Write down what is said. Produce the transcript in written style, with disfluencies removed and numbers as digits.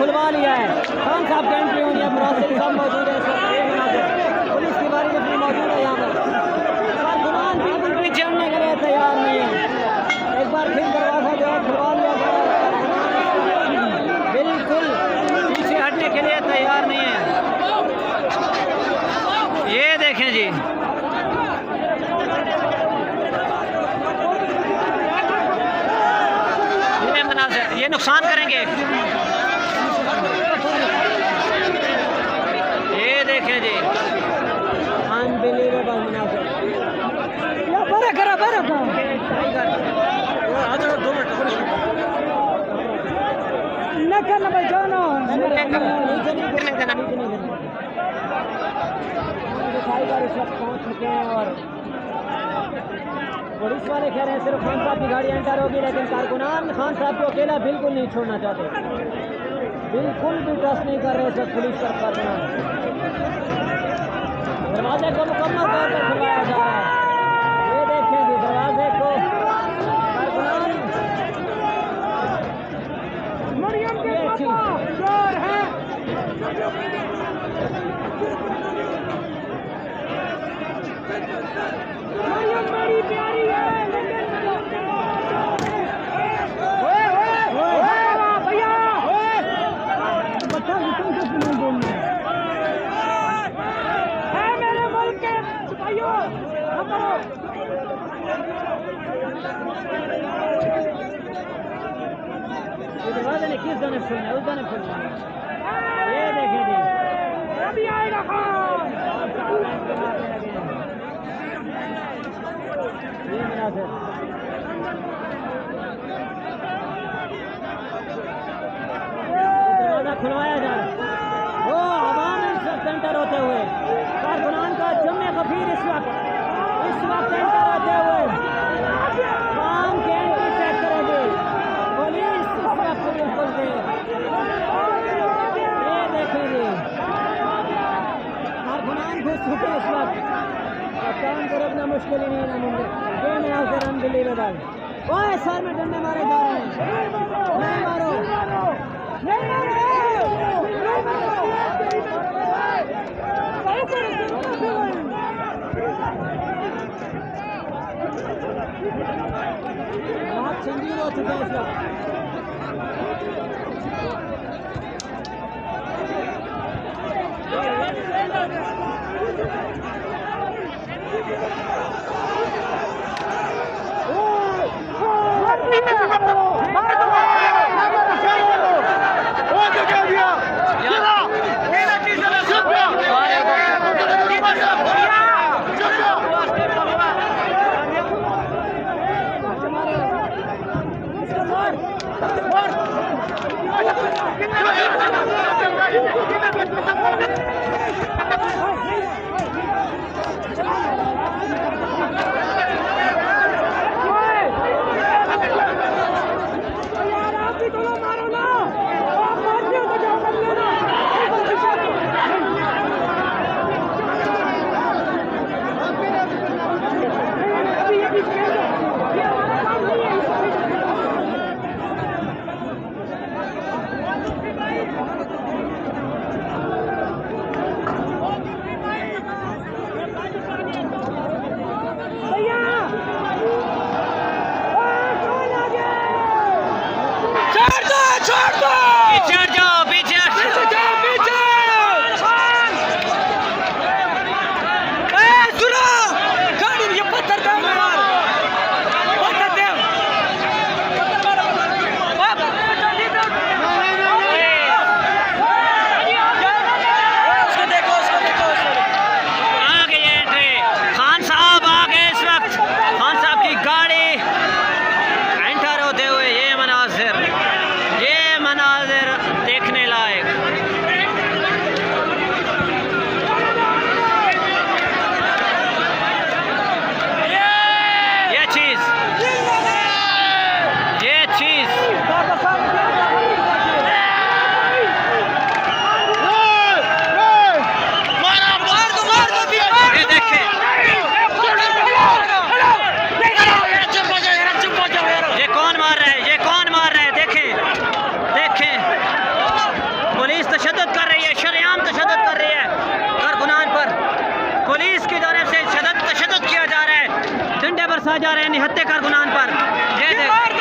खुलवा लिया है। खान साहब की एंट्री होनी है, मुरासिल सब मौजूद है, पुलिस की बारी में मौजूद है यहाँ पर। कारकुनान बिल्कुल भी चढ़ने के लिए तैयार नहीं है। एक बार फिर दरवाजा जो है खुलवा लिया गया, बिल्कुल पीछे हटने के लिए तैयार नहीं है। ये देखें जी, ये नुकसान करेंगे। ये देखें जी, अनबिलीवेबल मुनासिब। इस वक्त पहुँच चुके हैं और पुलिस वाले कह रहे हैं सिर्फ खान साहब की गाड़ी एंटर होगी, लेकिन कारकुनान खान साहब को अकेला बिल्कुल नहीं छोड़ना चाहते, बिल्कुल भी ट्रस्ट नहीं कर रहे सब पुलिस पर। कारकुनान दरवाजे को मुकम्मल तौर पर खुलवाया जा रहा है। ये देखें जी, दरवाजे को कारकुनान बड़ी प्यारी है भैया, मेरे मुल्क के सिपाहियों, दरवाजे ने किस जाने सुनना है, उस जाने सुनना है। ये देखें जी, अभी आएगा खान। ये मुनासिब दरवाजा खुलवाया जा रहा है। वो हवा में एंटर होते हुए कारकुनान का जमे गफीर इस वक्त एंटर होते हुए काम के एंट्री चेक करेंगे पुलिस इस वक्त बिल्कुल से। ये देखेंगे कारकुनान घुस चुके इस वक्त, काम को रोकना मुश्किल ही नहीं नामुमकिन। ये मुनासिब अनबिलीवेबल। ओए सर में डंडे मारे जा रहे हैं, नहीं मारो, नहीं मारो। बहुत संगीन हो चुके हैं इस वक्त। वापस आ जा रहे हैं निहत्थे कारकुनान पर। ये देख